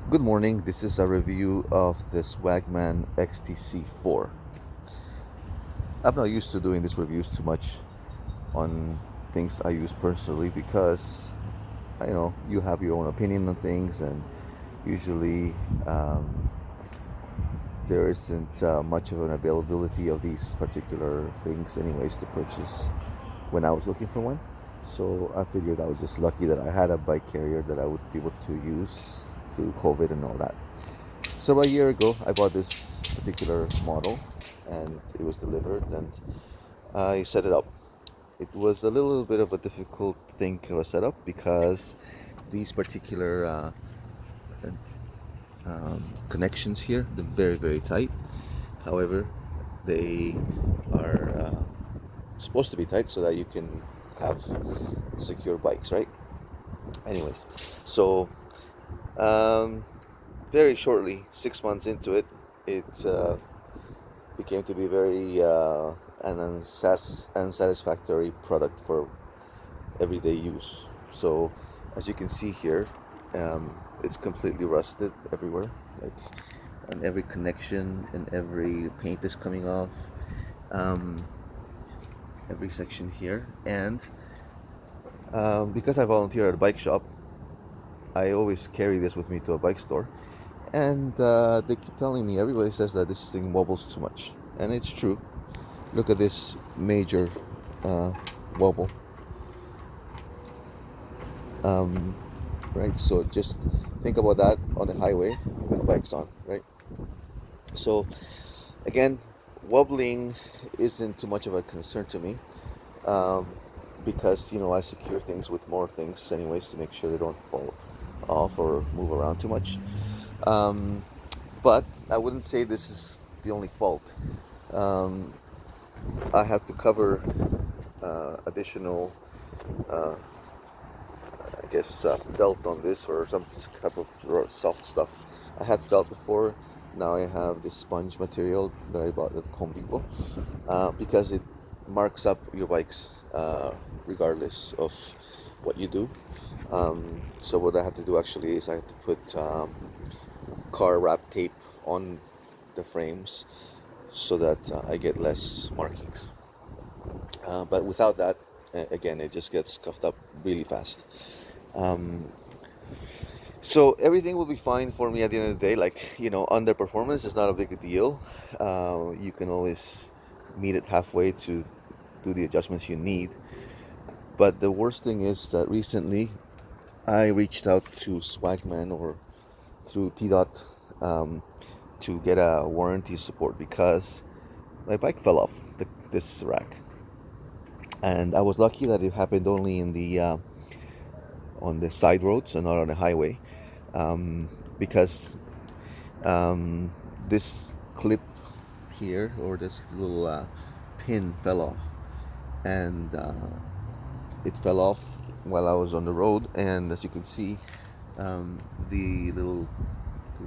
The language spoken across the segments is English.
Good morning, this is a review of the Swagman XTC4. I'm not used to doing these reviews too much on things I use personally because you have your own opinion on things, and usually um, there isn't much of an availability of these particular things anyways to purchase when I was looking for one. So I figured I was just lucky that I had a bike carrier that I would be able to use through COVID and all that. So a year ago, I bought this particular model, and it was delivered, and I set it up. It was a little bit of a difficult thing of a setup because these particular connections here, they're very, very tight. However, they are supposed to be tight so that you can have secure bikes, right? Anyways, so um, very shortly, 6 months into it, it became to be very an unsatisfactory product for everyday use. So, as you can see here, it's completely rusted everywhere, like on every connection, and every paint is coming off, um, every section here. And because I volunteer at a bike shop, I always carry this with me to a bike store, and they keep telling me, everybody says that this thing wobbles too much, and it's true. Look at this major uh, wobble, um, right? So just think about that on the highway with bikes on, right? So again, wobbling isn't too much of a concern to me, um, because I secure things with more things anyways to make sure they don't fall off or move around too much. Um, but I wouldn't say this is the only fault. Um, I have to cover additional, uh, I guess, felt on this, or some type of soft stuff. I had felt before. Now I have this sponge material that I bought at Home Depot, because it marks up your bikes regardless of what you do. So what I have to do actually is I have to put car wrap tape on the frames so that I get less markings. But without that, again, it just gets scuffed up really fast. Um, so everything will be fine for me at the end of the day. Like, under performance is not a big deal. You can always meet it halfway to do the adjustments you need. But the worst thing is that recently I reached out to Swagman, or through TDOT, to get a warranty support because my bike fell off this rack. And I was lucky that it happened only in the on the side roads and not on the highway, um, because um, this clip here, or this little pin, fell off, and it fell off while I was on the road. And as you can see, the little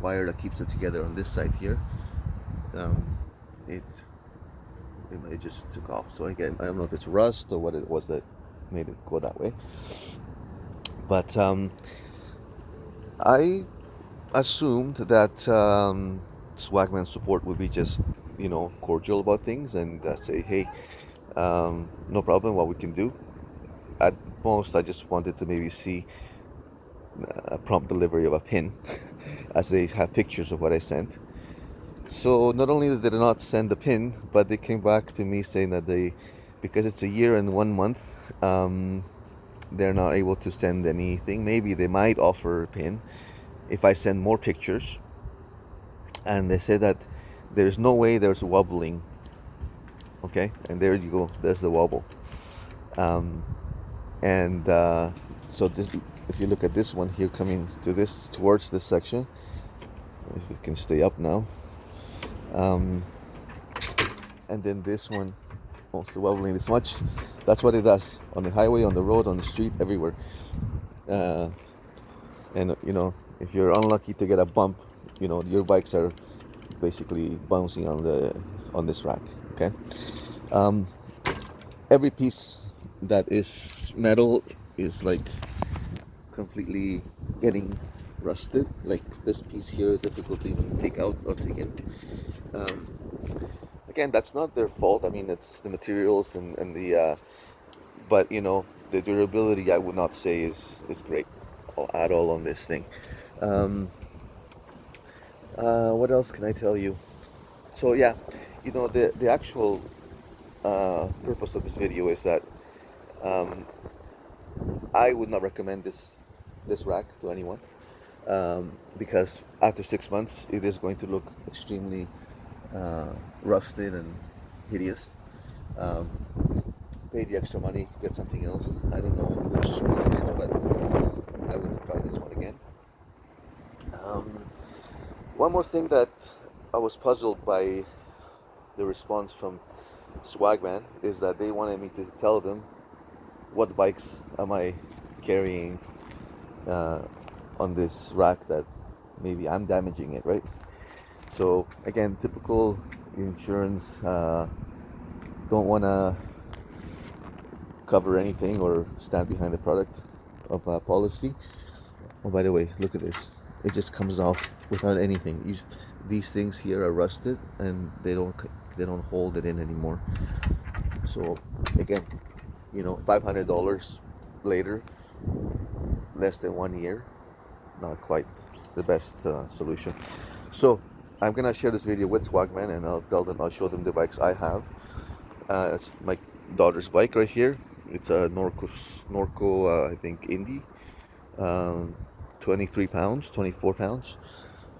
wire that keeps it together on this side here, um, it it just took off. So again, I don't know if it's rust or what it was that made it go that way, but I assumed that Swagman support would be just, cordial about things, and say, hey, no problem, what we can do. At most, I just wanted to maybe see a prompt delivery of a pin, as they have pictures of what I sent. So not only did they not send the pin, but they came back to me saying that because it's a year and 1 month, they're not able to send anything. Maybe they might offer a pin if I send more pictures. And they said that there's no way there's wobbling. Okay, and there you go. There's the wobble. Um, and so this, if you look at this one here, coming towards this section, if it can stay up now, um, and then this one also wobbling this much. That's what it does on the highway, on the road, on the street, everywhere. Uh, and if you're unlucky to get a bump, your bikes are basically bouncing on this rack. Okay. Um, every piece that is metal is like completely getting rusted. Like this piece here is difficult to even take out or take in. Um, Again, that's not their fault. I mean, it's the materials and the but you know, the durability I would not say is great at all on this thing. Um, what else can I tell you? So yeah, you know, the actual purpose of this video is that um, I would not recommend this rack to anyone, because after 6 months it is going to look extremely rusted and hideous. Um, Pay the extra money, get something else. I don't know which one it is, but I wouldn't try this one again. Um, One more thing that I was puzzled by the response from Swagman is that they wanted me to tell them what bikes am I carrying uh, on this rack that maybe I'm damaging it, right? So again, typical insurance, don't want to cover anything or stand behind the product of policy. Oh, by the way, look at this. It just comes off without anything. These things here are rusted and they don't hold it in anymore. So again, you know, $500 later, less than 1 year, not quite the best solution. So I'm gonna share this video with Swagman and I'll show them the bikes I have. It's my daughter's bike right here. It's a Norco, I think Indy, um, 23 pounds, 24 pounds.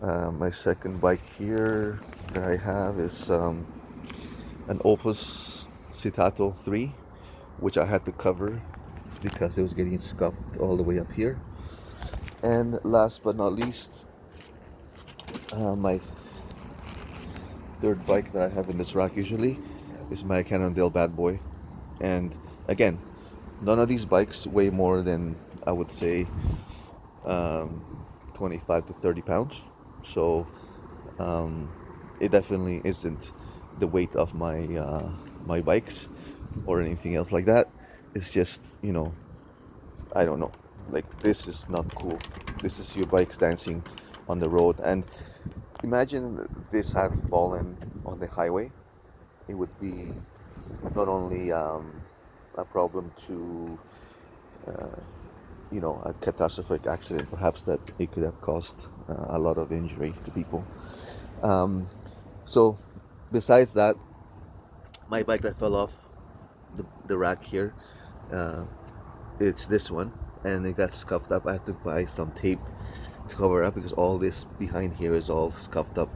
My second bike here that I have is an Opus Citato 3, which I had to cover because it was getting scuffed all the way up here. And last but not least, my third bike that I have in this rack usually is my Cannondale Bad Boy. And again, none of these bikes weigh more than, I would say, 25 to 30 pounds. So it definitely isn't the weight of my bikes or anything else like that. It's just, you know, I don't know. Like, this is not cool. This is your bikes dancing on the road. And imagine this had fallen on the highway. It would be not only a problem to, you know, a catastrophic accident, perhaps, that it could have caused a lot of injury to people. So, besides that, my bike that fell off the rack here, uh, it's this one, and it got scuffed up. I had to buy some tape to cover up because all this behind here is all scuffed up,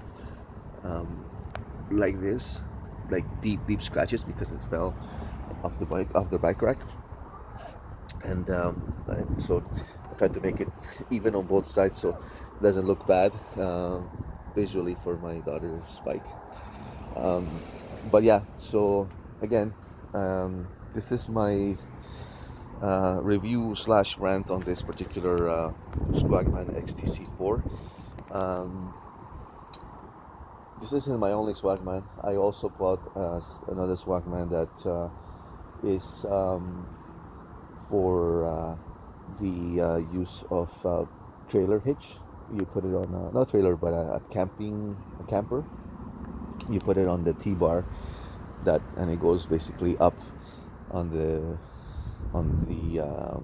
like this, like deep scratches because it fell off the bike rack. And so I tried to make it even on both sides so it doesn't look bad visually for my daughter's bike. But yeah, so again, this is my review slash rant on this particular Swagman XTC4. This isn't my only Swagman. I also bought another Swagman that is for the use of trailer hitch. You put it on not trailer, but a camper. You put it on the T-bar, and it goes basically up on the on the uh,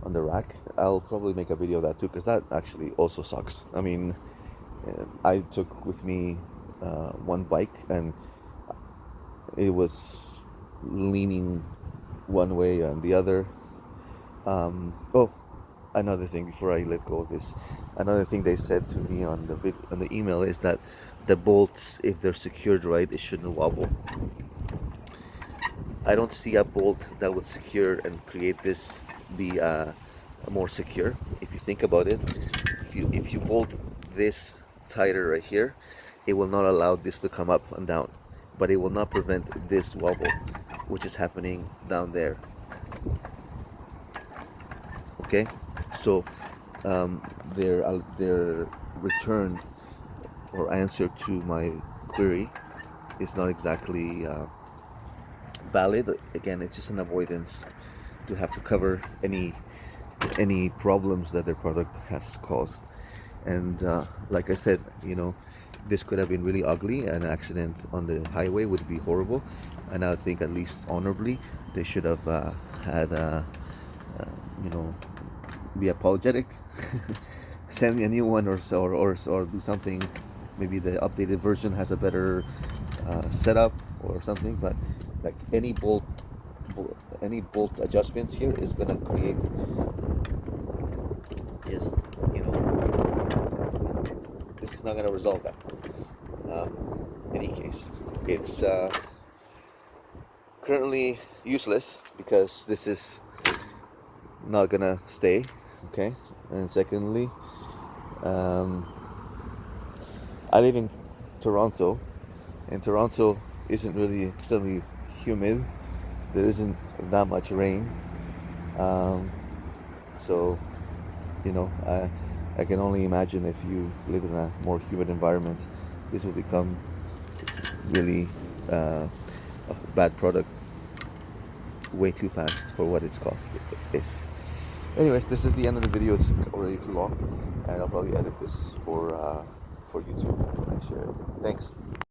on the rack. I'll probably make a video of that too, because that actually also sucks. I mean, I took with me one bike, and it was leaning one way and the other. Oh, another thing before I let go of this, another thing they said to me on the email is that the bolts, if they're secured right, it shouldn't wobble. I don't see a bolt that would secure and create this be more secure. If you think about it, if you bolt this tighter right here, it will not allow this to come up and down, but it will not prevent this wobble, which is happening down there. Okay, so their return or answer to my query is not exactly valid. Again, it's just an avoidance to have to cover any any problems that their product has caused. And like I said, you know, this could have been really ugly. An accident on the highway would be horrible, and I think at least honorably they should have had uh, you know, be apologetic, send me a new one, or do something. Maybe the updated version has a better setup or something. But like any bolt adjustments here is gonna create just, you know, this is not gonna resolve that. Any case, it's currently useless because this is not gonna stay. Okay, and secondly, um, I live in Toronto, and Toronto isn't really extremely humid. There isn't that much rain, um, so you know, I can only imagine if you live in a more humid environment, this will become really a bad product way too fast for what its cost is. Anyways, this is the end of the video. It's already too long, and I'll probably edit this for YouTube when I share it. Thanks.